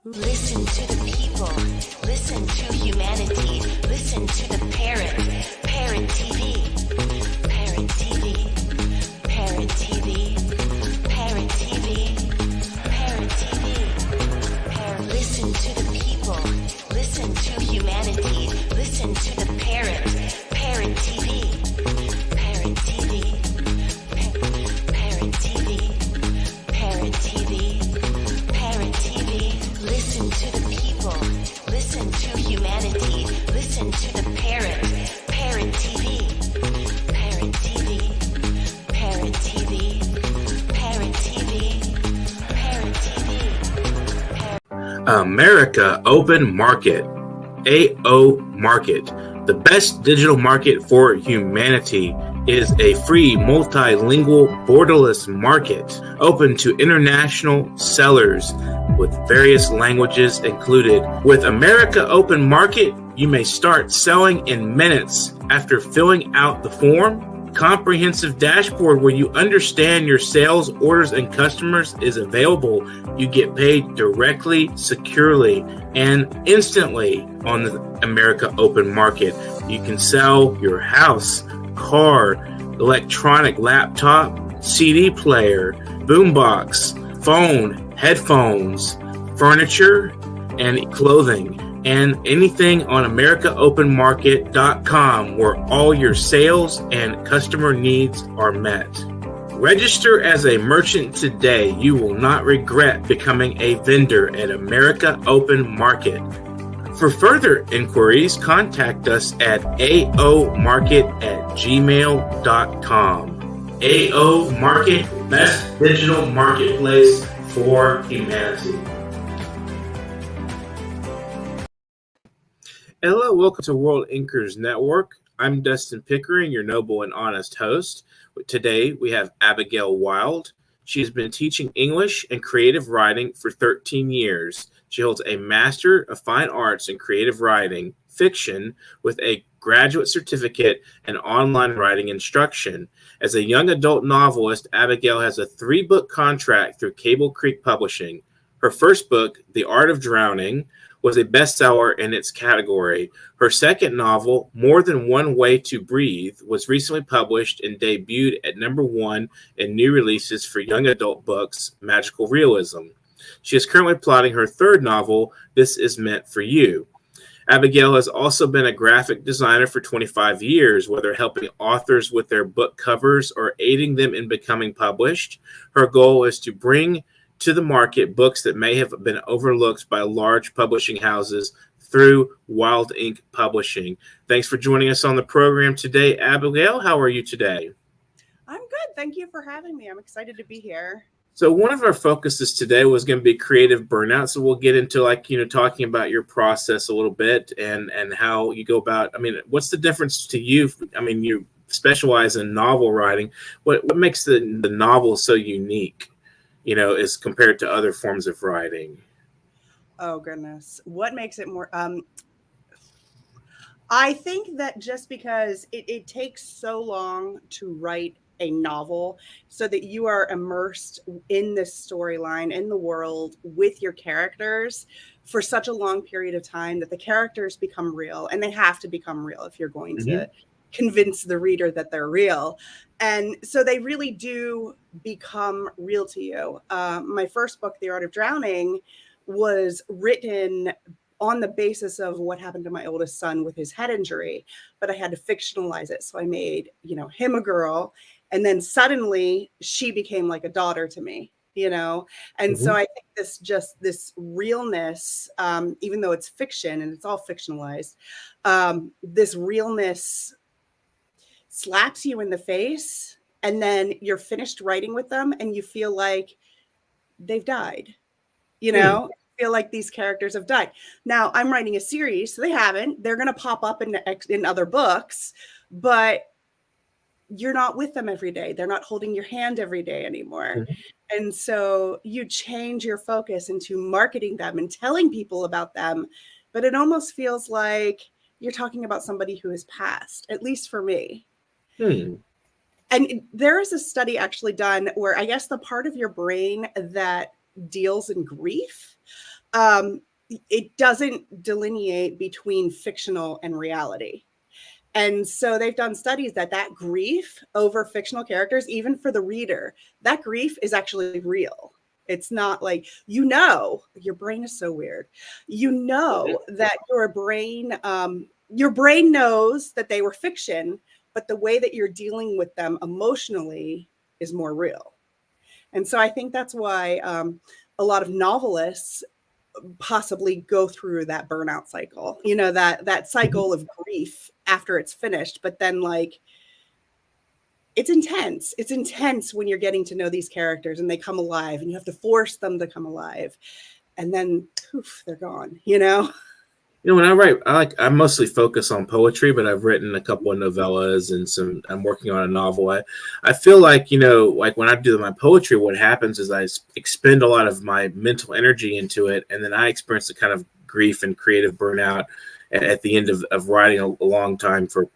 Listen to the people. Listen to humanity. Listen to the parrot. Parrot TV. Parrot TV. Parrot TV. Parrot TV. Parrot TV. Parrot. Listen to the people. Listen to humanity. Listen to the parrot. Parrot TV. Parrot TV. Parrot TV. Parrot TV. Parrot TV. Listen to the people. Listen to humanity. Listen to the parrot. Parrot TV. Parrot TV. Parrot TV. Parrot TV. Parrot TV. America Open Market. AO Market. The best digital market for humanity is a free multilingual borderless market open to international sellers with various languages included. With America Open Market, you may start selling in minutes after filling out the form. Comprehensive dashboard where you understand your sales, orders, and customers is available. You get paid directly, securely, and instantly on the America Open Market. You can sell your house, car, electronic laptop, CD player, boombox, phone, headphones, furniture, and clothing, and anything on AmericaOpenMarket.com where all your sales and customer needs are met. Register as a merchant today. You will not regret becoming a vendor at America Open Market. For further inquiries, contact us at aomarket@gmail.com. AO Market, best digital marketplace for humanity. Hello, welcome to World Inkers Network. I'm Dustin Pickering, your noble and honest host. Today we have Abigail Wild. She's been teaching English and creative writing for 13 years. She holds a Master of Fine Arts in Creative Writing, Fiction, with a graduate certificate in online writing instruction. As a young adult novelist, Abigail has a 3-book contract through Cable Creek Publishing. Her first book, The Art of Drowning, was a bestseller in its category. Her second novel, More Than One Way to Breathe, was recently published and debuted at #1 in new releases for young adult books, Magical Realism. She is currently plotting her third novel, This Is Meant for You. Abigail has also been a graphic designer for 25 years, whether helping authors with their book covers or aiding them in becoming published. Her goal is to bring to the market books that may have been overlooked by large publishing houses through Wild Ink Publishing. Thanks for joining us on the program today, Abigail. How are you today? I'm good. Thank you for having me. I'm excited to be here. So one of our focuses today was going to be creative burnout. So we'll get into talking about your process a little bit and how you go about, what's the difference to you? You specialize in novel writing. What makes the novel so unique, as compared to other forms of writing? Oh, goodness. What makes it more? I think that just because it takes so long to write a novel so that you are immersed in this storyline, in the world with your characters for such a long period of time that the characters become real, and they have to become real if you're going to convince the reader that they're real. And so they really do become real to you. My first book, The Art of Drowning, was written on the basis of what happened to my oldest son with his head injury, but I had to fictionalize it. So I made, him a girl, and then suddenly she became like a daughter to me, And so I think this realness, even though it's fiction and it's all fictionalized, this realness slaps you in the face, and then you're finished writing with them and you feel like they've died, feel like these characters have died. Now I'm writing a series, so they haven't. They're going to pop up in other books, but you're not with them every day. They're not holding your hand every day anymore. And so you change your focus into marketing them and telling people about them, but it almost feels like you're talking about somebody who has passed, at least for me. And there is a study actually done where I guess the part of your brain that deals in grief it doesn't delineate between fictional and reality. And so they've done studies that grief over fictional characters, even for the reader, that grief is actually real. It's not like, your brain is so weird. That your brain knows that they were fiction, but the way that you're dealing with them emotionally is more real. And so I think that's why a lot of novelists possibly go through that burnout cycle, that cycle of grief after it's finished. But then, like, it's intense. It's intense when you're getting to know these characters and they come alive and you have to force them to come alive. And then poof, they're gone, When I write, I mostly focus on poetry, but I've written a couple of novellas and I'm working on a novel. I feel like, like when I do my poetry, what happens is I expend a lot of my mental energy into it. And then I experience a kind of grief and creative burnout at the end of writing a long time for,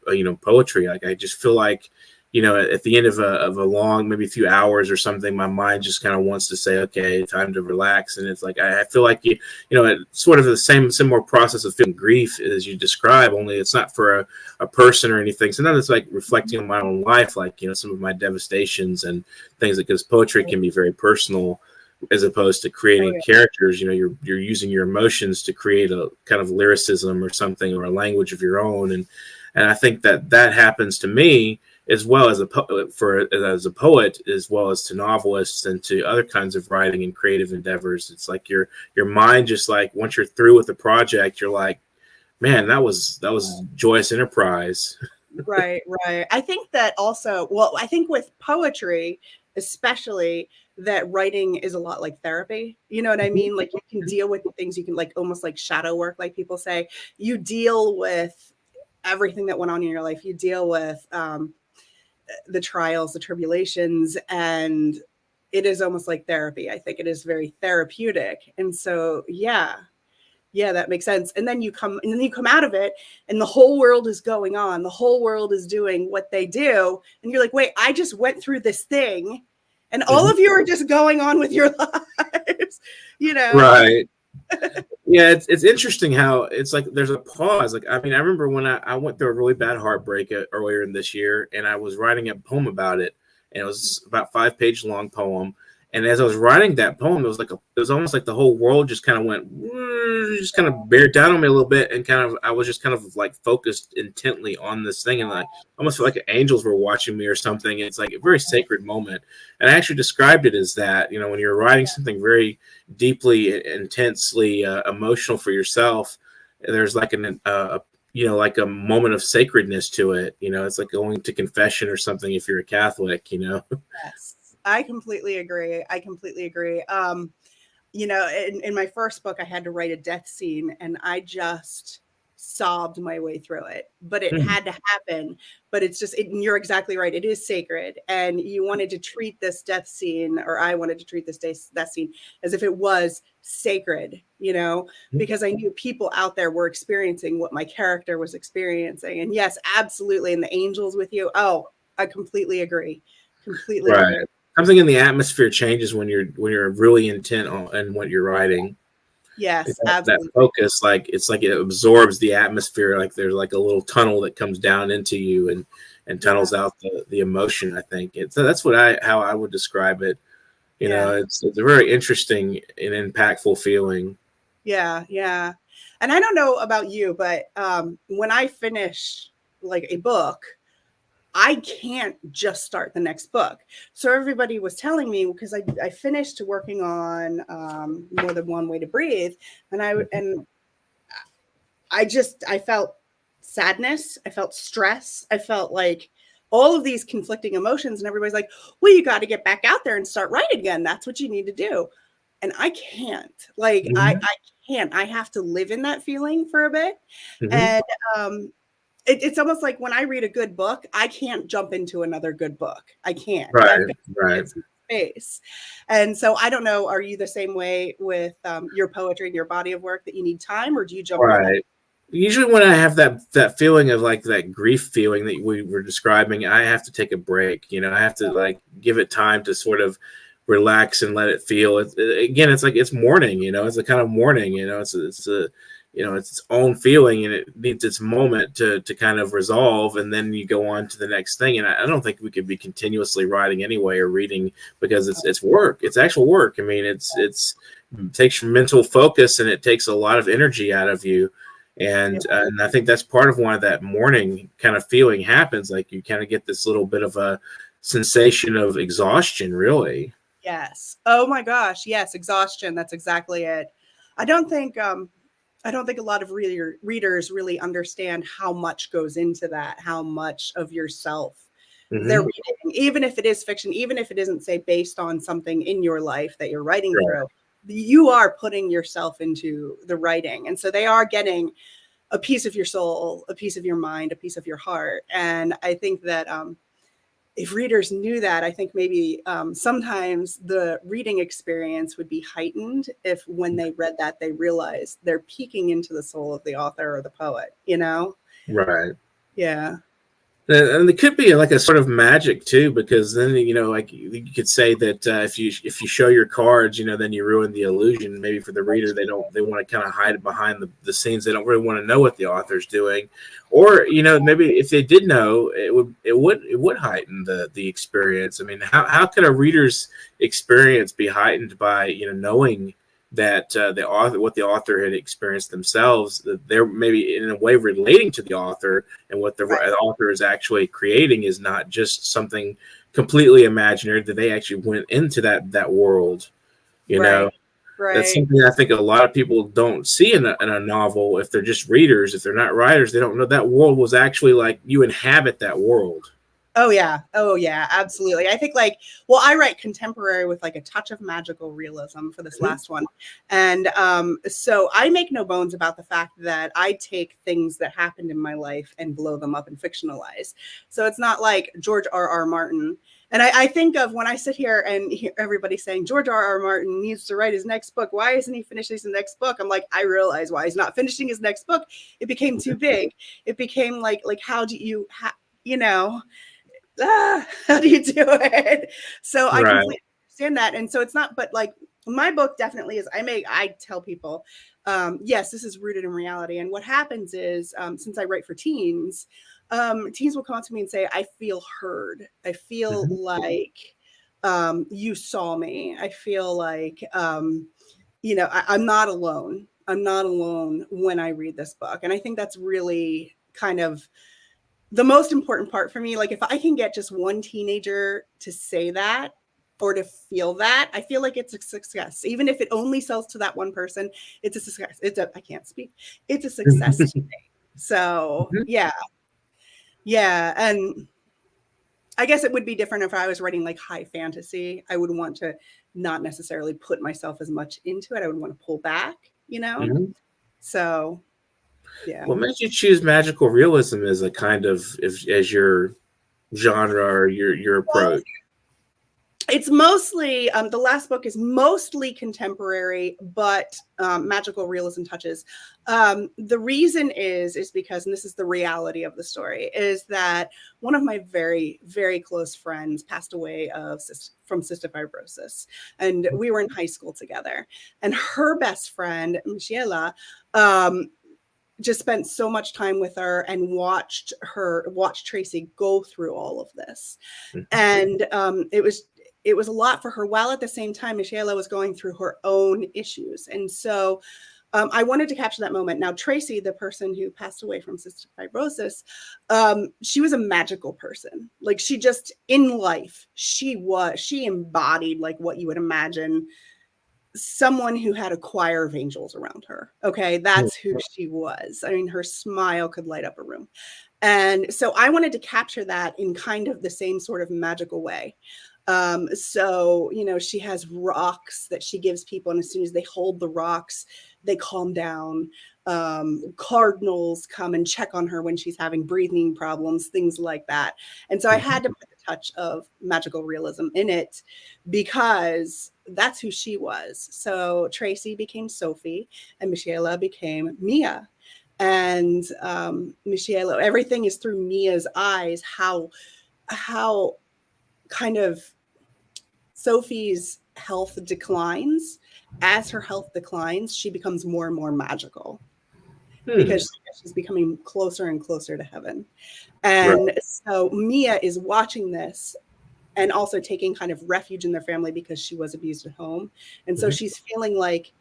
poetry. Like, I just feel like, at the end of a long, maybe a few hours or something, my mind just kind of wants to say, okay, time to relax. And it's like, I feel like, it's sort of the similar process of feeling grief as you describe, only it's not for a person or anything. Sometimes it's like reflecting on my own life, like, some of my devastations and things, because poetry can be very personal as opposed to creating characters. You're using your emotions to create a kind of lyricism or something, or a language of your own. And I think that happens to me, as well as as a poet, as well as to novelists and to other kinds of writing and creative endeavors. It's like your mind just, like, once you're through with the project, you're like, man, that was joyous enterprise. Right. I think that also, I think with poetry, especially, that writing is a lot like therapy. You know what I mean? Like, you can deal with things, you can, like, almost like shadow work, like people say. You deal with everything that went on in your life. You deal with the trials, the tribulations, and it is almost like therapy. I think it is very therapeutic. And so, yeah, that makes sense. And then you come out of it, and the whole world is going on. The whole world is doing what they do. And you're like, wait, I just went through this thing, and all of you are just going on with your lives, Right. Yeah, it's interesting how it's like there's a pause. Like, I mean, I remember when I went through a really bad heartbreak earlier in this year, and I was writing a poem about it, and it was about 5-page long poem. And as I was writing that poem, it was almost like the whole world just kind of went, just kind of bear down on me a little bit, and I was just kind of like focused intently on this thing, and like almost felt like angels were watching me or something. It's like a very sacred moment, and I actually described it as that. When you're writing something very deeply, intensely emotional for yourself, there's like like a moment of sacredness to it. It's like going to confession or something if you're a Catholic. Yes. I completely agree. In my first book, I had to write a death scene, and I just sobbed my way through it, but it had to happen. But it's just, you're exactly right. It is sacred. And you wanted to treat this death scene, or I wanted to treat this death scene as if it was sacred, because I knew people out there were experiencing what my character was experiencing. And yes, absolutely. And the angels with you. Oh, I completely agree. Completely agree. Something in the atmosphere changes when you're really intent on what you're writing. Yes, absolutely. That focus, like, it's like it absorbs the atmosphere. Like, there's like a little tunnel that comes down into you and tunnels out the emotion. I think that's how I would describe it. It's a very interesting and impactful feeling. Yeah. And I don't know about you, but when I finish like a book, I can't just start the next book. So everybody was telling me, because I finished working on More Than One Way to Breathe, and I felt sadness, I felt stress, I felt like all of these conflicting emotions, and everybody's like, well, you got to get back out there and start writing again. That's what you need to do. And I can't. Like, I can't. I have to live in that feeling for a bit. And it's almost like when I read a good book, I can't jump into another good book. I can't. Right. Space. And so I don't know, are you the same way with your poetry and your body of work, that you need time, or do you jump right? Usually when I have that feeling of like that grief feeling that we were describing, I have to take a break. I have to like give it time to sort of relax and let it feel. Again, it's like it's mourning, it's a kind of mourning, it's a it's its own feeling, and it needs its moment to kind of resolve, and then you go on to the next thing. And I don't think we could be continuously writing anyway or reading, because it's work. It's actual work. I mean, it takes mental focus, and it takes a lot of energy out of you. And I think that's part of why that mourning kind of feeling happens. Like you kind of get this little bit of a sensation of exhaustion, really. Yes. Oh my gosh. Yes. Exhaustion. That's exactly it. I don't think a lot of readers really understand how much goes into that, how much of yourself they're reading, even if it is fiction, even if it isn't, say, based on something in your life that you're writing through, you are putting yourself into the writing. And so they are getting a piece of your soul, a piece of your mind, a piece of your heart. And I think that if readers knew that, I think maybe sometimes the reading experience would be heightened if when they read that, they realized they're peeking into the soul of the author or the poet, Right. Yeah. And it could be like a sort of magic too, because then like you could say that if you show your cards, then you ruin the illusion. Maybe for the reader, they want to kind of hide behind the scenes. They don't really want to know what the author's doing, or maybe if they did know, it would heighten the experience. I mean, how could a reader's experience be heightened by knowing that the author had experienced themselves, that they're maybe in a way relating to the author, and what the author is actually creating is not just something completely imaginary, that they actually went into that world. That's something I think a lot of people don't see in a novel. If they're just readers, if they're not writers, they don't know that world was actually like you inhabit that world. Oh yeah, absolutely. I think I write contemporary with like a touch of magical realism for this last one. And so I make no bones about the fact that I take things that happened in my life and blow them up and fictionalize. So it's not like George R.R. Martin. And I think of when I sit here and hear everybody saying George R.R. Martin needs to write his next book. Why isn't he finishing his next book? I'm like, I realize why he's not finishing his next book. It became too big. It became like how do you how do you do it? So I completely understand that. And so it's not, but like my book definitely is, I tell people, yes, this is rooted in reality. And what happens is, since I write for teens, teens will come up to me and say, I feel heard. I feel like you saw me. I feel like, I'm not alone. I'm not alone when I read this book. And I think that's really kind of the most important part for me. Like if I can get just one teenager to say that or to feel that, I feel like it's a success. Even if it only sells to that one person, it's a success. I can't speak. It's a success to me. So yeah. And I guess it would be different if I was writing like high fantasy. I would want to not necessarily put myself as much into it. I would want to pull back, So yeah. What made you choose magical realism as a kind of as your genre or your approach? It's mostly the last book is mostly contemporary, but magical realism touches. The reason is because, and this is the reality of the story, is that one of my very, very close friends passed away from cystic fibrosis, and we were in high school together. And her best friend, Michela, just spent so much time with her and watched Tracy go through all of this. And it was a lot for her, while at the same time, Michela was going through her own issues. And so I wanted to capture that moment. Now, Tracy, the person who passed away from cystic fibrosis, she was a magical person. Like she just, in life, she embodied like what you would imagine someone who had a choir of angels around her. Okay. That's who she was. I mean, her smile could light up a room. And so I wanted to capture that in kind of the same sort of magical way. So, she has rocks that she gives people, and as soon as they hold the rocks, they calm down. Cardinals come and check on her when she's having breathing problems, things like that. And so I had to put a touch of magical realism in it because that's who she was. So Tracy became Sophie and Michela became Mia. And Michela, everything is through Mia's eyes, how kind of Sophie's health declines. As her health declines, she becomes more and more magical because she's becoming closer and closer to heaven. And so Mia is watching this and also taking kind of refuge in their family because she was abused at home. And so she's feeling like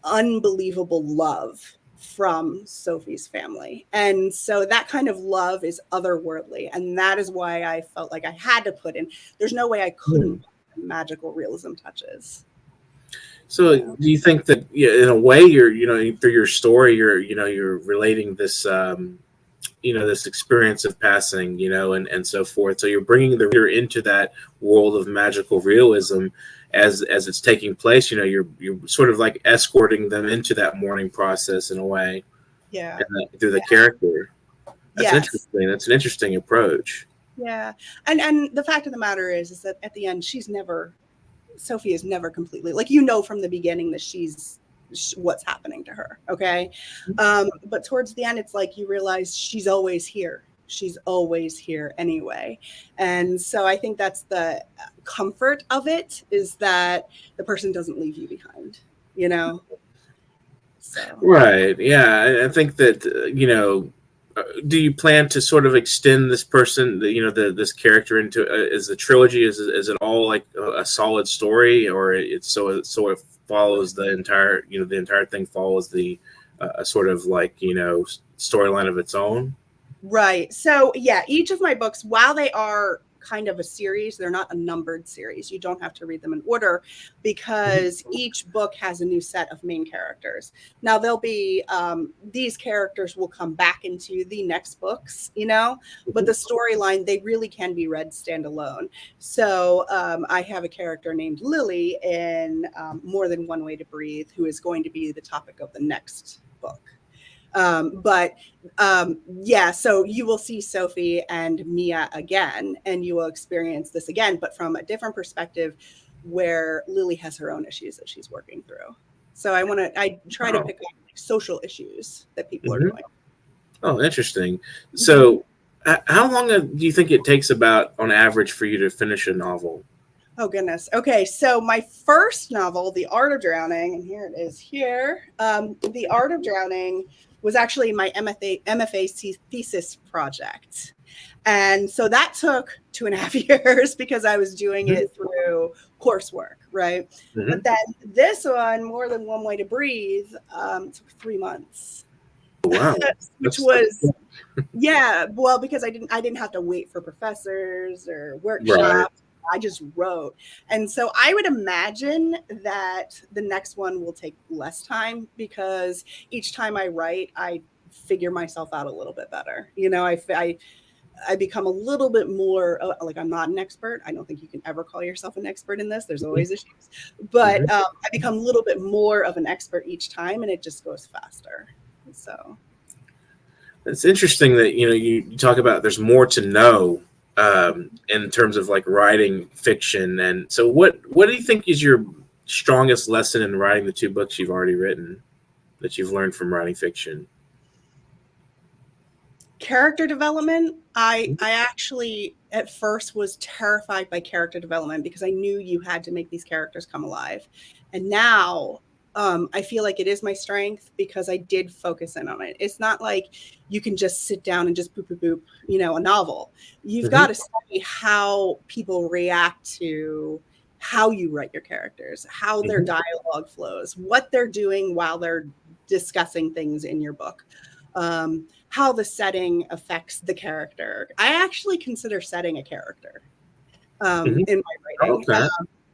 unbelievable love from Sophie's family. And so that kind of love is otherworldly. And that is why I felt like I had to put in, there's no way I couldn't put magical realism touches. So do you think that in a way you're, through your story, you're relating this, this experience of passing, and so forth. So you're bringing the reader into that world of magical realism as it's taking place. You're sort of like escorting them into that mourning process in a way. Yeah. Through the character. That's interesting. That's an interesting approach. Yeah. And the fact of the matter is that at the end, Sophie is never completely, like, from the beginning that she's what's happening to her. Okay. But towards the end, it's like you realize she's always here. She's always here anyway. And so I think that's the comfort of it, is that the person doesn't leave you behind, So. Right. Yeah. I think that, do you plan to sort of extend this person, this character into, is the trilogy, is it all like a solid story, or it's so it follows the entire, the entire thing follows the sort of like, storyline of its own? Right. So yeah, each of my books, while they are kind of a series, they're not a numbered series. You don't have to read them in order because each book has a new set of main characters. Now there'll be, these characters will come back into the next books, but the storyline, they really can be read standalone. So I have a character named Lily in More Than One Way to Breathe, who is going to be the topic of the next book. So you will see Sophie and Mia again, and you will experience this again, but from a different perspective, where Lily has her own issues that she's working through. So I try to pick up social issues that people are doing. Oh, interesting. So how long do you think it takes about on average for you to finish a novel? Oh, goodness. Okay. So my first novel, The Art of Drowning, and here it is here. The Art of Drowning was actually my MFA thesis project. And so that took 2.5 years because I was doing it through coursework, right? But then this one, More Than One Way to Breathe, took 3 months. Wow. Which was, because I didn't have to wait for professors or workshops. Right. I just wrote. And so I would imagine that the next one will take less time because each time I write, I figure myself out a little bit better. I become a little bit more like, I'm not an expert. I don't think you can ever call yourself an expert in this. There's always issues, but I become a little bit more of an expert each time, and it just goes faster. So it's interesting that, you talk about there's more to know in terms of like writing fiction. And so what do you think is your strongest lesson in writing the 2 books you've already written that you've learned from writing fiction? Character development. I actually at first was terrified by character development because I knew you had to make these characters come alive. And now I feel like it is my strength because I did focus in on it. It's not like you can just sit down and just boop, a novel. You've got to study how people react to how you write your characters, how their dialogue flows, what they're doing while they're discussing things in your book, how the setting affects the character. I actually consider setting a character in my writing. Okay.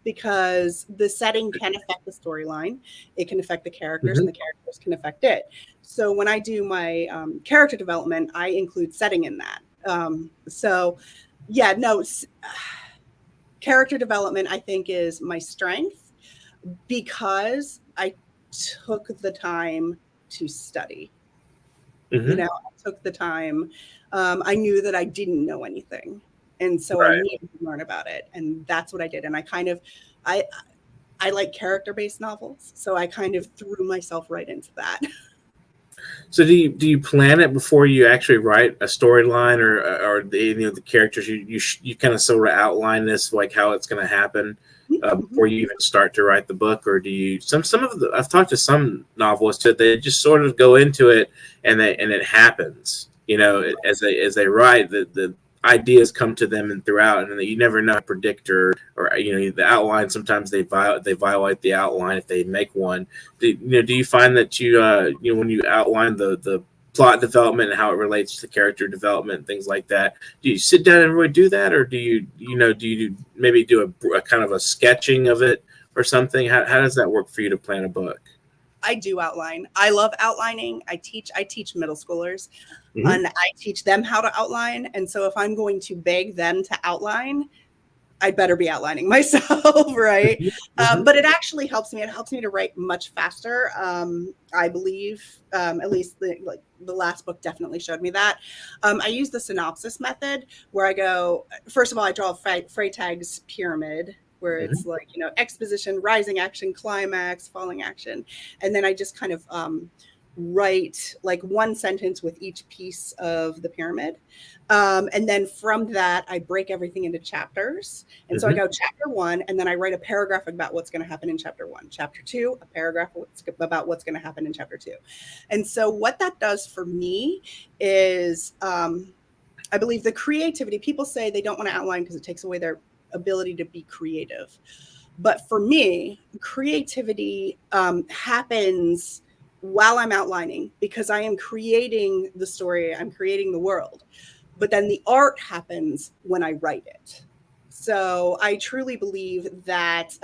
Because the setting can affect the storyline, it can affect the characters, and the characters can affect it. So when I do my character development, I include setting in that. Character development, I think, is my strength because I took the time to study. I took the time. I knew that I didn't know anything. And so I needed to learn about it. And that's what I did. And I like character-based novels. So I kind of threw myself right into that. So do you plan it before you actually write a storyline, or the characters you kind of sort of outline this, like how it's going to happen before you even start to write the book? Or do you some of the I've talked to some novelists that they just sort of go into it and it happens, as they write, the ideas come to them and throughout, and you never know a predictor or the outline. Sometimes they violate the outline if they make one. Do you find that you when you outline the plot development and how it relates to character development and things like that, do you sit down and really do that, or do you maybe do a kind of a sketching of it or something? How does that work for you to plan a book? I do outline. I love outlining. I teach middle schoolers, Mm-hmm. and I teach them how to outline. And so if I'm going to beg them to outline, I'd better be outlining myself, right? Mm-hmm. But it actually helps me. It helps me to write much faster. I believe, at least the last book definitely showed me that. I use the synopsis method, where I go, first of all, I draw a Freytag's pyramid, where it's like, exposition, rising action, climax, falling action. And then I just kind of write like one sentence with each piece of the pyramid. And then from that, I break everything into chapters. And so I go chapter 1, and then I write a paragraph about what's going to happen in chapter 1. Chapter 2, a paragraph about what's going to happen in chapter 2. And so what that does for me is, I believe the creativity, people say they don't want to outline because it takes away their ability to be creative. But for me, creativity happens while I'm outlining, because I am creating the story, I'm creating the world. But then the art happens when I write it. So I truly believe that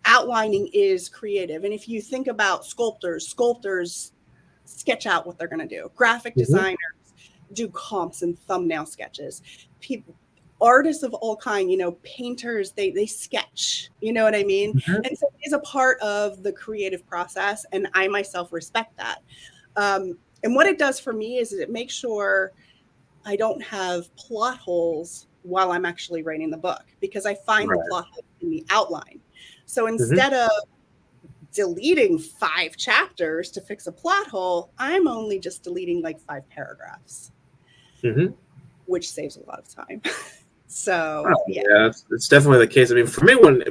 outlining is creative. And if you think about sculptors sketch out what they're going to do. Graphic designers do comps and thumbnail sketches. Artists of all kind, painters, they sketch, you know what I mean? And so it is a part of the creative process, and I myself respect that. And what it does for me is it makes sure I don't have plot holes while I'm actually writing the book, because I find the plot holes in the outline. So instead of deleting 5 chapters to fix a plot hole, I'm only just deleting like 5 paragraphs, which saves a lot of time. So yeah, it's definitely the case. I mean, for me, when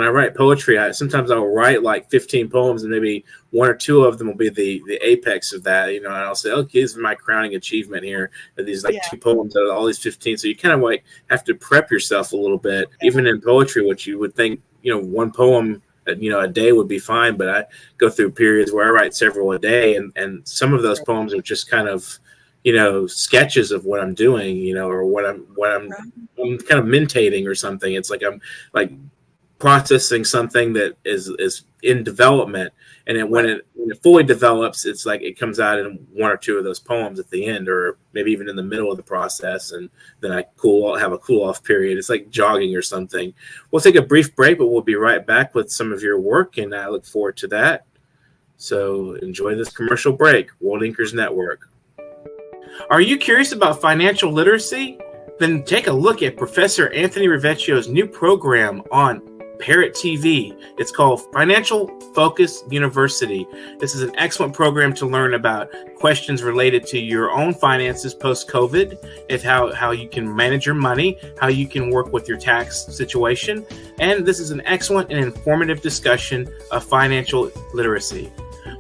I write poetry, sometimes I'll write like 15 poems, and maybe 1 or 2 of them will be the apex of that, and I'll say, okay, this is my crowning achievement here, and these 2 poems out of all these 15. So you kind of like have to prep yourself a little bit, even in poetry, which you would think, 1 poem a day would be fine, but I go through periods where I write several a day, and some of those poems are just kind of sketches of what I'm doing, or what I'm kind of mentating or something. It's like I'm like processing something that is in development, and then when it fully develops, it's like it comes out in 1 or 2 of those poems at the end, or maybe even in the middle of the process, and then I have a cool off period. It's like jogging or something. We'll take a brief break, but we'll be right back with some of your work, and I look forward to that. So enjoy this commercial break. World Inkers Network. Are you curious about financial literacy? Then take a look at Professor Anthony Rivecchio's new program on Parrot TV. It's called Financial Focus University. This is an excellent program to learn about questions related to your own finances post-COVID, how you can manage your money, how you can work with your tax situation. And this is an excellent and informative discussion of financial literacy.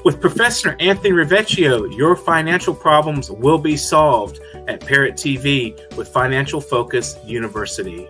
With Professor Anthony Rivecchio, your financial problems will be solved at Parrot TV with Financial Focus University.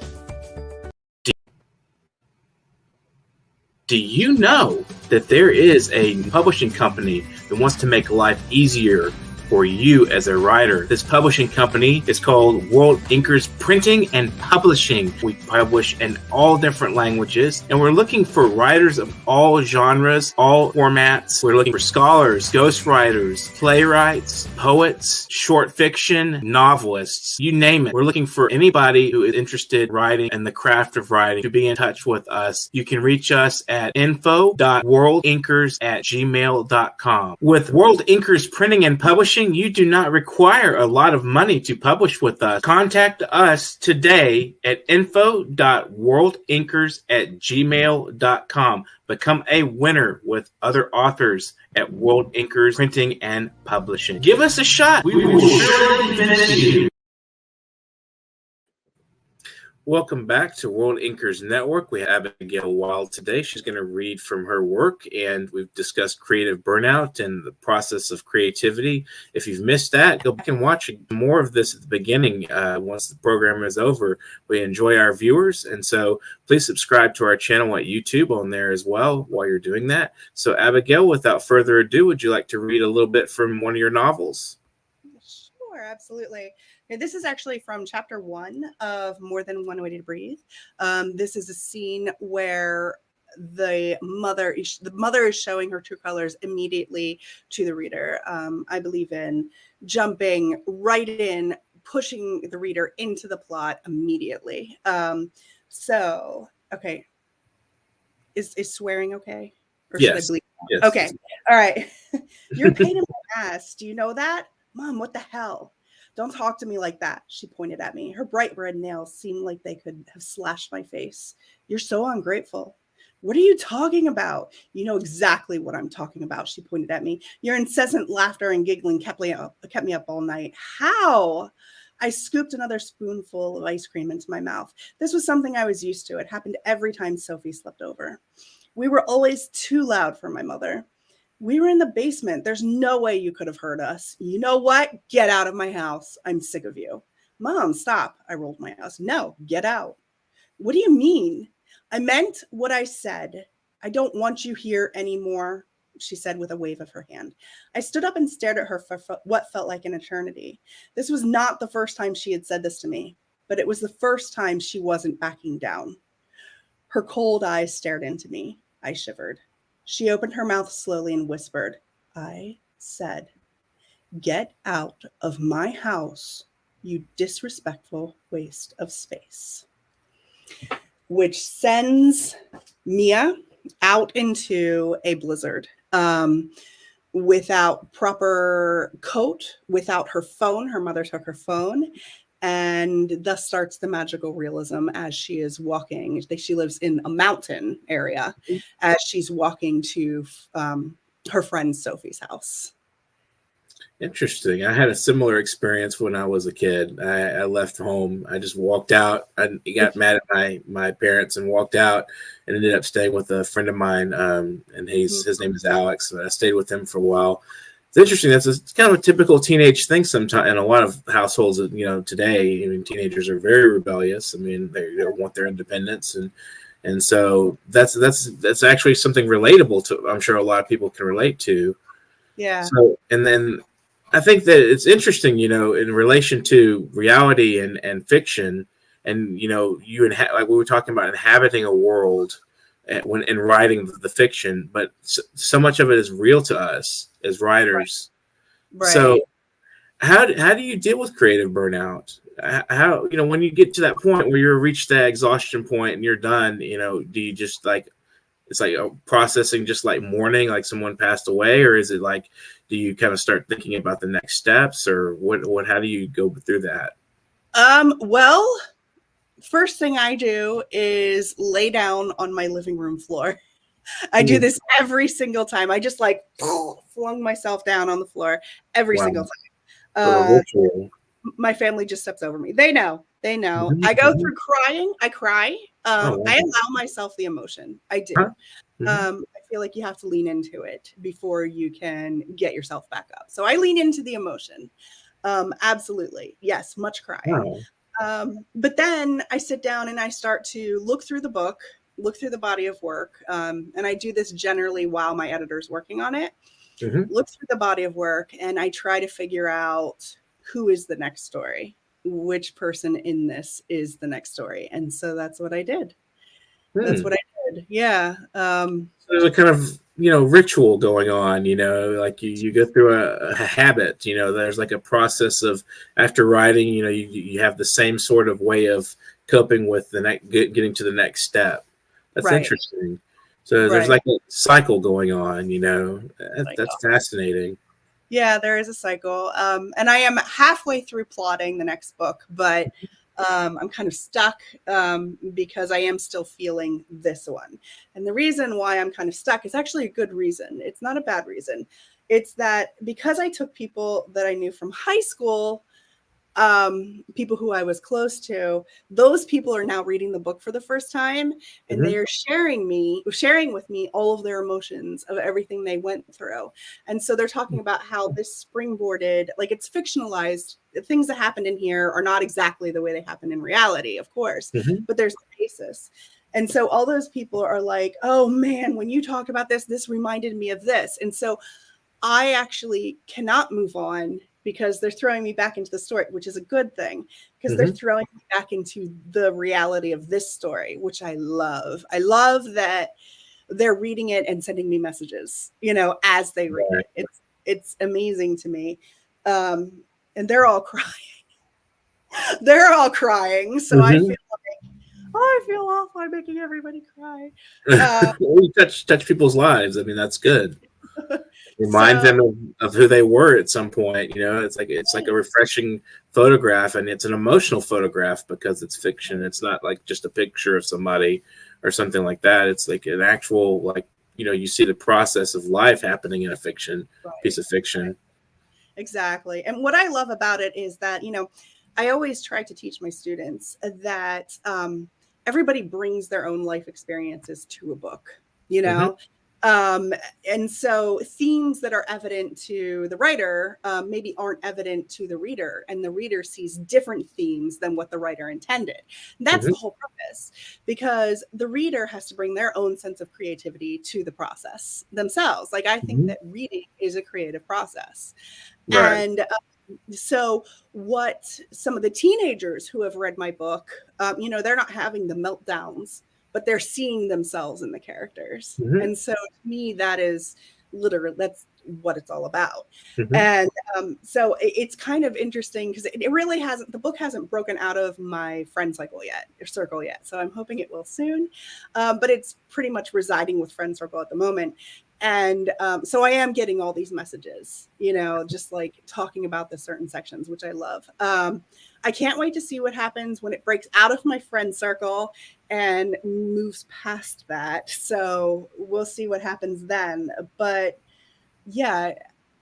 Do you know that there is a publishing company that wants to make life easier for you as a writer? This publishing company is called World Inkers Printing and Publishing. We publish in all different languages, and we're looking for writers of all genres, all formats. We're looking for scholars, ghostwriters, playwrights, poets, short fiction, novelists, you name it. We're looking for anybody who is interested in writing and the craft of writing to be in touch with us. You can reach us at info.worldinkers@gmail.com. With World Inkers Printing and Publishing, publishing, you do not require a lot of money to publish with us. Contact us today at info.worldinkers@gmail.com. Become a winner with other authors at World Inkers Printing and Publishing. Give us a shot. We will surely finish you. Welcome back to World Inkers Network. We have Abigail Wild today. She's going to read from her work, and we've discussed creative burnout and the process of creativity. If you've missed that, go back and watch more of this at the beginning once the program is over. We enjoy our viewers, and so please subscribe to our channel at YouTube on there as well while you're doing that. So Abigail, without further ado, would you like to read a little bit from one of your novels? Sure, absolutely. This is actually from chapter 1 of More Than One Way to Breathe. This is a scene where the mother is showing her true colors immediately to the reader. I believe in jumping right in, pushing the reader into the plot immediately. So, okay. Is swearing okay? Or yes. Should I bleep? Yes. Okay. All right. You're a pain in my ass. Do you know that? Mom, what the hell? Don't talk to me like that, she pointed at me. Her bright red nails seemed like they could have slashed my face. You're so ungrateful. What are you talking about? You know exactly what I'm talking about, she pointed at me. Your incessant laughter and giggling kept me up all night. How? I scooped another spoonful of ice cream into my mouth. This was something I was used to. It happened every time Sophie slept over. We were always too loud for my mother. We were in the basement. There's no way you could have heard us. You know what? Get out of my house. I'm sick of you. Mom, stop. I rolled my eyes. No, get out. What do you mean? I meant what I said. I don't want you here anymore, she said with a wave of her hand. I stood up and stared at her for what felt like an eternity. This was not the first time she had said this to me, but it was the first time she wasn't backing down. Her cold eyes stared into me. I shivered. She opened her mouth slowly and whispered, I said, get out of my house, you disrespectful waste of space. Which sends Mia out into a blizzard without proper coat, without her phone. Her mother took her phone. And thus starts the magical realism as she is walking. She lives in a mountain area as she's walking to her friend Sophie's house. Interesting. I had a similar experience when I was a kid. I left home. I just walked out. I got mad at my parents and walked out and ended up staying with a friend of mine. And his name is Alex. I stayed with him for a while. It's interesting. It's kind of a typical teenage thing sometimes in a lot of households, today. I mean, teenagers are very rebellious. I mean, they want their independence. And so that's actually something relatable to, I'm sure a lot of people can relate to. Yeah. So, and then I think that it's interesting, in relation to reality and fiction, and like we were talking about inhabiting a world when in writing the fiction, but so much of it is real to us as writers. Right. So, how do you deal with creative burnout? How when you get to that point where you've reached that exhaustion point and you're done, do you just it's like processing, just like mourning, like someone passed away, or is it like, do you kind of start thinking about the next steps, or what? How do you go through that? Well, first thing I do is lay down on my living room floor. I do this every single time. I just flung myself down on the floor every single time. My family just steps over me. They know. I go through crying. I cry. I allow myself the emotion. I do. I feel like you have to lean into it before you can get yourself back up. So I lean into the emotion. Absolutely. Yes, much crying. But then I sit down and I start to look through the book, look through the body of work. And I do this generally while my editor's working on it. Look through the body of work and I try to figure out who is the next story, which person in this is the next story. And so that's what I did. That's what I did. Yeah. So there's a kind of, ritual going on, like you go through a habit, there's like a process of after writing, you have the same sort of way of coping with getting to the next step. That's interesting. So there's like a cycle going on, that's fascinating. Yeah, there is a cycle. And I am halfway through plotting the next book, but I'm kind of stuck because I am still feeling this one. And the reason why I'm kind of stuck is actually a good reason. It's not a bad reason. It's that because I took people that I knew from high school, people who I was close to, those people are now reading the book for the first time, and they are sharing with me all of their emotions of everything they went through. And so they're talking about how this springboarded, like it's fictionalized. The things that happened in here are not exactly the way they happen in reality, of course, but there's a basis. And so all those people are like, oh man, when you talk about this reminded me of this. And so I actually cannot move on because they're throwing me back into the story, which is a good thing because they're throwing me back into the reality of this story, which I love. I love that they're reading it and sending me messages, as they read it. It's amazing to me. And they're all crying. They're all crying. So I feel like, I feel awful. I'm making everybody cry. You touch people's lives. I mean, that's good. Remind them of who they were at some point. It's like a refreshing photograph, and it's an emotional photograph because it's fiction. It's not like just a picture of somebody or something like that. It's like an actual, like, you see the process of life happening in a piece of fiction. Exactly. And what I love about it is that, I always try to teach my students that everybody brings their own life experiences to a book, and so themes that are evident to the writer maybe aren't evident to the reader, and the reader sees different themes than what the writer intended. That's the whole purpose, because the reader has to bring their own sense of creativity to the process themselves. Like, I think that reading is a creative process. Right. And so what some of the teenagers who have read my book, they're not having the meltdowns, but they're seeing themselves in the characters. And so to me, that's what it's all about. And so it's kind of interesting because the book hasn't broken out of my friend circle yet. So I'm hoping it will soon. But it's pretty much residing with friend circle at the moment. And so I am getting all these messages, just like talking about the certain sections, which I love. I can't wait to see what happens when it breaks out of my friend circle and moves past that. So we'll see what happens then. But yeah,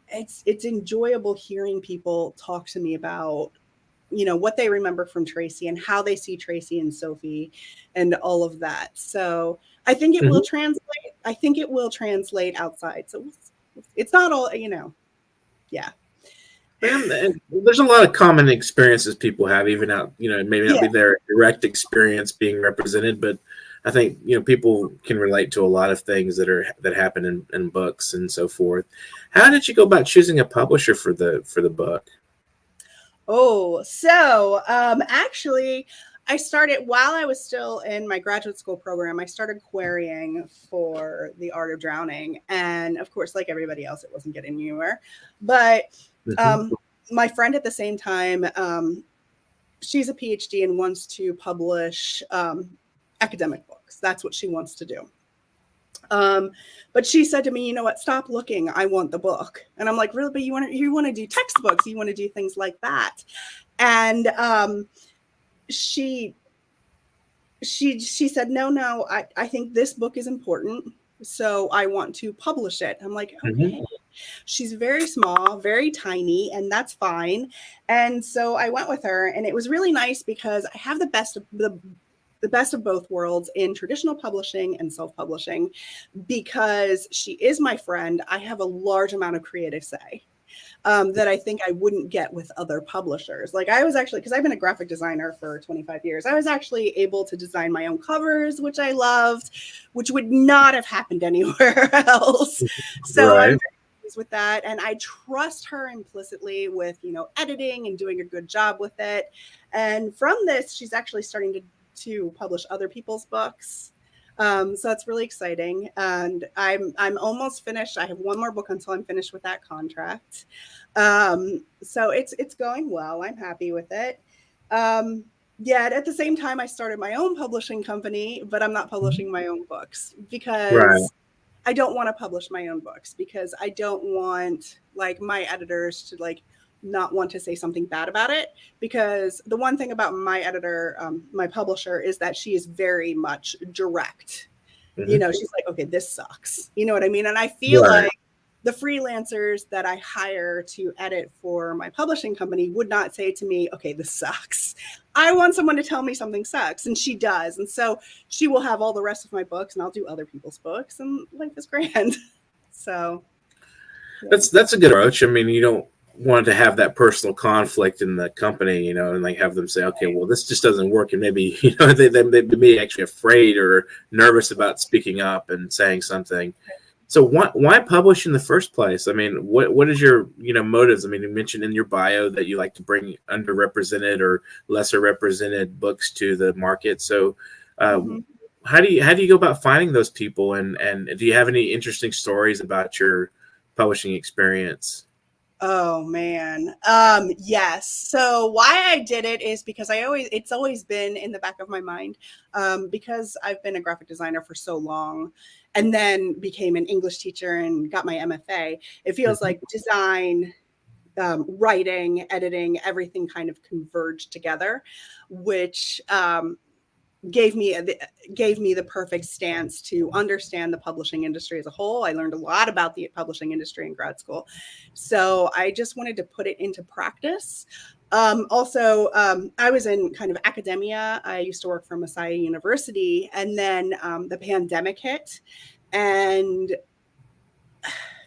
it's enjoyable hearing people talk to me about, what they remember from Tracy and how they see Tracy and Sophie and all of that. So I think it will translate. I think it will translate outside. So it's not all, yeah. And there's a lot of common experiences people have, even out, maybe not be their direct experience being represented, but I think, people can relate to a lot of things that happen in books and so forth. How did you go about choosing a publisher for the book? Oh, so actually, I started while I was still in my graduate school program. I started querying for The Art of Drowning, and of course, like everybody else, it wasn't getting anywhere. But my friend at the same time, she's a PhD and wants to publish academic books. That's what she wants to do. But she said to me, you know what, stop looking. I want the book. And I'm like, really? But you want to do textbooks. You want to do things like that. And she said, no, I think this book is important. So I want to publish it. I'm like, okay. She's very small, very tiny, and that's fine. And so I went with her, and it was really nice because I have the best of both worlds in traditional publishing and self-publishing. Because she is my friend, I have a large amount of creative say that I think I wouldn't get with other publishers. Like, I was actually, because I've been a graphic designer for 25 years, I was actually able to design my own covers, which I loved, which would not have happened anywhere else. So I'm very pleased with that. And I trust her implicitly with, editing and doing a good job with it. And from this, she's actually starting to publish other people's books. So that's really exciting. And I'm almost finished. I have one more book until I'm finished with that contract. So it's going well. I'm happy with it. At the same time, I started my own publishing company, but I'm not publishing my own books because I don't want to publish my own books because I don't want like my editors to like not want to say something bad about it, because the one thing about my editor, my publisher, is that she is very much direct. You know, she's like, okay, this sucks. You know what I mean? And I feel like the freelancers that I hire to edit for my publishing company would not say to me, okay, this sucks. I want someone to tell me something sucks. And she does. And so she will have all the rest of my books and I'll do other people's books and life is grand. So yeah. That's a good approach. I mean, you don't want to have that personal conflict in the company, you know, and like have them say, okay, well, this just doesn't work. And maybe, you know, they be actually afraid or nervous about speaking up and saying something. So why publish in the first place? I mean, what is your, you know, motives? I mean, you mentioned in your bio that you like to bring underrepresented or lesser represented books to the market. So how do you go about finding those people? And do you have any interesting stories about your publishing experience? Oh man. Yes. So why I did it is because it's always been in the back of my mind, because I've been a graphic designer for so long and then became an English teacher and got my MFA. It feels like design, writing, editing, everything kind of converged together, which, gave me the perfect stance to understand the publishing industry as a whole. I learned a lot about the publishing industry in grad school. So I just wanted to put it into practice. Also, I was in kind of academia. I used to work for Messiah University, and then the pandemic hit, and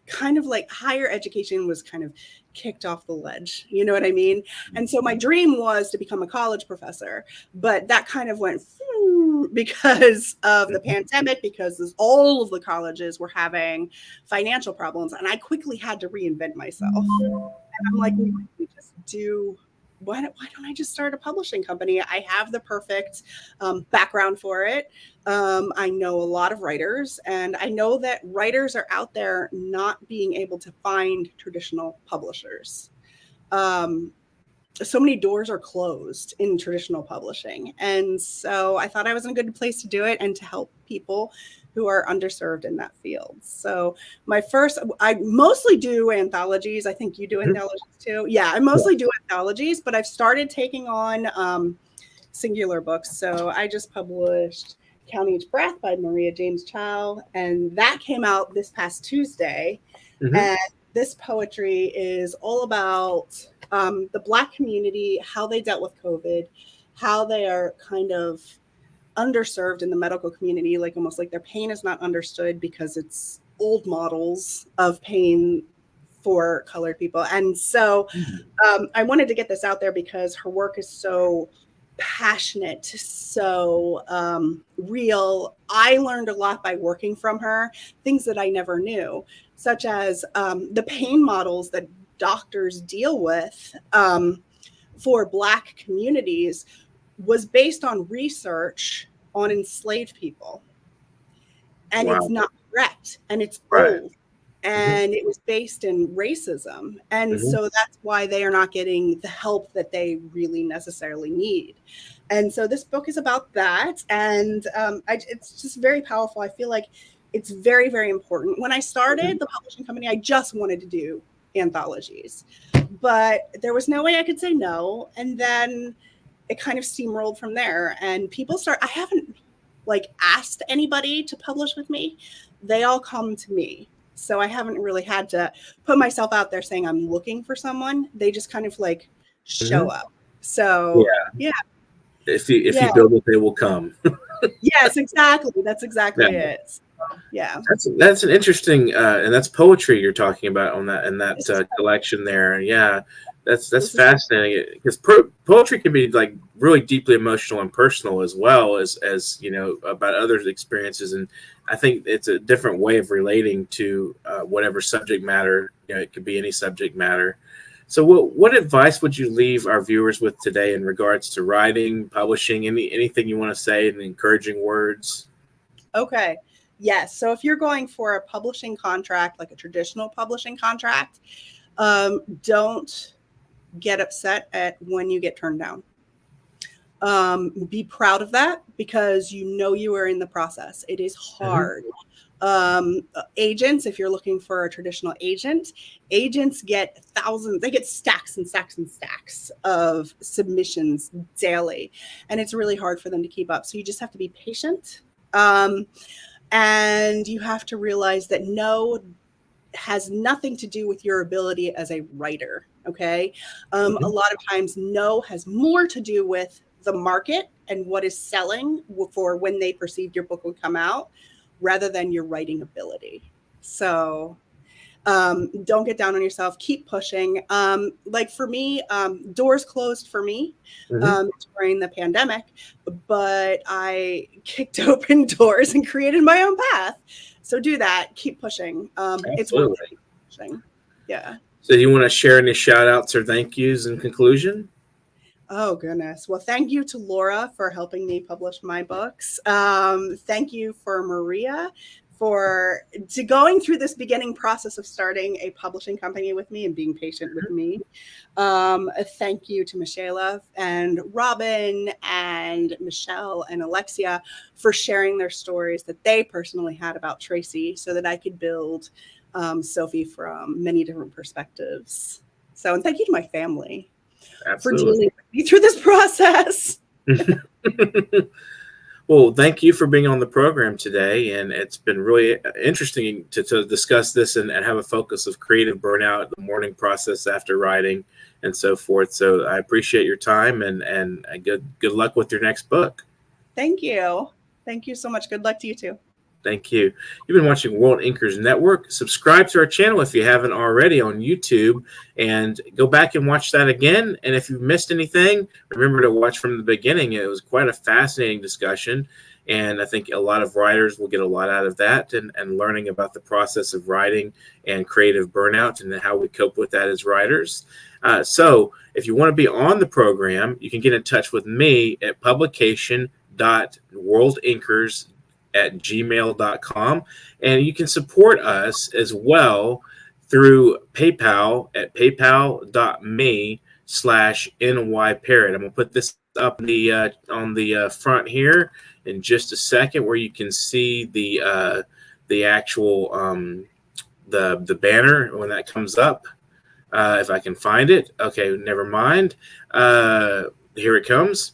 kind of like higher education was kind of kicked off the ledge. You know what I mean? And so my dream was to become a college professor, but that kind of went because of the pandemic, because all of the colleges were having financial problems. And I quickly had to reinvent myself. And I'm like, why don't I just start a publishing company? I have the perfect background for it. I know a lot of writers, and I know that writers are out there not being able to find traditional publishers. So many doors are closed in traditional publishing. And so I thought I was in a good place to do it and to help people who are underserved in that field. So I mostly do anthologies. I think you do anthologies too. Yeah, I mostly do anthologies, but I've started taking on singular books. So I just published Count Each Breath by Maria James Chow, and that came out this past Tuesday. And this poetry is all about the Black community, how they dealt with COVID, how they are kind of underserved in the medical community, like almost like their pain is not understood because it's old models of pain for colored people. And so I wanted to get this out there because her work is so passionate, so real. I learned a lot by working from her, things that I never knew, such as the pain models that doctors deal with for Black communities was based on research on enslaved people. And it's not correct, and it's old, and it was based in racism. And so that's why they are not getting the help that they really necessarily need. And so this book is about that. And it's just very powerful. I feel like it's very, very important. When I started the publishing company, I just wanted to do anthologies, but there was no way I could say no. And then it kind of steamrolled from there, and I haven't like asked anybody to publish with me. They all come to me. So I haven't really had to put myself out there saying I'm looking for someone. They just kind of like show up. So yeah. If you build it, they will come. Yes, exactly. That's exactly it. So, yeah. That's an interesting and that's poetry you're talking about on that and that collection there. Yeah. That's fascinating because poetry can be like really deeply emotional and personal as well as you know about others' experiences, and I think it's a different way of relating to whatever subject matter. You know, it could be any subject matter. So, what advice would you leave our viewers with today in regards to writing, publishing, anything you want to say, and encouraging words? Okay. Yes. So if you're going for a publishing contract, like a traditional publishing contract, don't get upset at when you get turned down. Be proud of that because you know you are in the process. It is hard. Agents, if you're looking for a traditional agent, agents get thousands, they get stacks and stacks and stacks of submissions daily. And it's really hard for them to keep up. So you just have to be patient. And you have to realize that no has nothing to do with your ability as a writer. Okay. A lot of times, no has more to do with the market and what is selling for when they perceived your book would come out, rather than your writing ability. So don't get down on yourself. Keep pushing. Like for me, doors closed for me during the pandemic, but I kicked open doors and created my own path. So do that. Keep pushing. It's worth it. Keep pushing. Yeah. So do you want to share any shout outs or thank yous in conclusion? Oh, goodness. Well, thank you to Laura for helping me publish my books. Thank you for Maria for going through this beginning process of starting a publishing company with me and being patient with me. Thank you to Michaela and Robin and Michelle and Alexia for sharing their stories that they personally had about Tracy so that I could build Sophie from many different perspectives. So, and thank you to my family. Absolutely. For dealing with me through this process. Well, thank you for being on the program today. And it's been really interesting to discuss this and have a focus of creative burnout, the morning process after writing and so forth. So I appreciate your time and good luck with your next book. Thank you. Thank you so much. Good luck to you too. Thank you. You've been watching World Inkers Network. Subscribe to our channel if you haven't already on YouTube, and go back and watch that again. And if you've missed anything, remember to watch from the beginning. It was quite a fascinating discussion, and I think a lot of writers will get a lot out of that and learning about the process of writing and creative burnout and how we cope with that as writers. So if you want to be on the program, you can get in touch with me at publication.worldinkers@gmail.com, and you can support us as well through PayPal at paypal.me/nyparrot. I'm gonna put this up on the front here in just a second, where you can see the actual the banner when that comes up. If I can find it. Okay, never mind. Here it comes.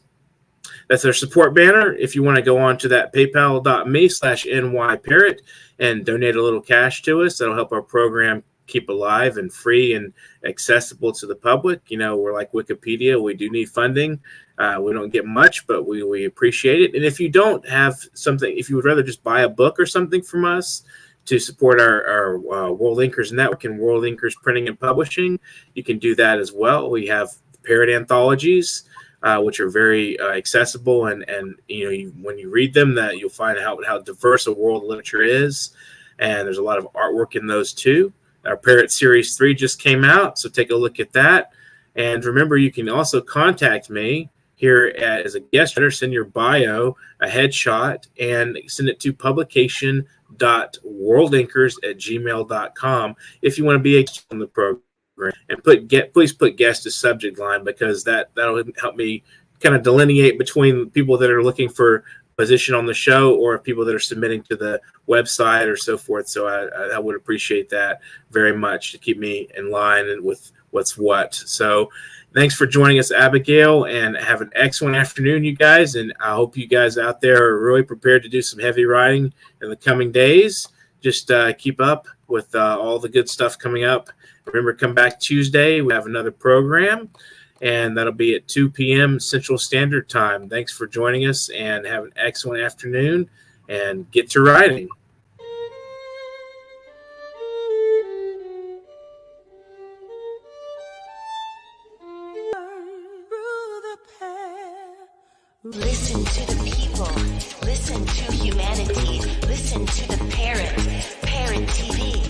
That's their support banner. If you want to go on to that paypal.me/nyparrot and donate a little cash to us, that'll help our program keep alive and free and accessible to the public. You know, we're like Wikipedia. We do need funding. We don't get much, but we appreciate it. And if you don't have something, if you would rather just buy a book or something from us to support our World Inkers Network and World Inkers Printing and Publishing, you can do that as well. We have Parrot anthologies, which are very accessible, and you know, when you read them, that you'll find how diverse a world of literature is, and there's a lot of artwork in those too. Our Parrot Series 3 just came out, so take a look at that. And remember, you can also contact me here as a guest writer. Send your bio, a headshot, and send it to publication.worldinkers@gmail.com if you want to be a guest on the program. And please put guest as subject line, because that'll help me kind of delineate between people that are looking for position on the show or people that are submitting to the website or so forth. So I would appreciate that very much to keep me in line and with what's what. So thanks for joining us, Abigail, and have an excellent afternoon, you guys. And I hope you guys out there are really prepared to do some heavy writing in the coming days. Just keep up with all the good stuff coming up. Remember, come back Tuesday. We have another program, and that'll be at 2 p.m. Central Standard Time. Thanks for joining us, and have an excellent afternoon, and get to writing. Listen to the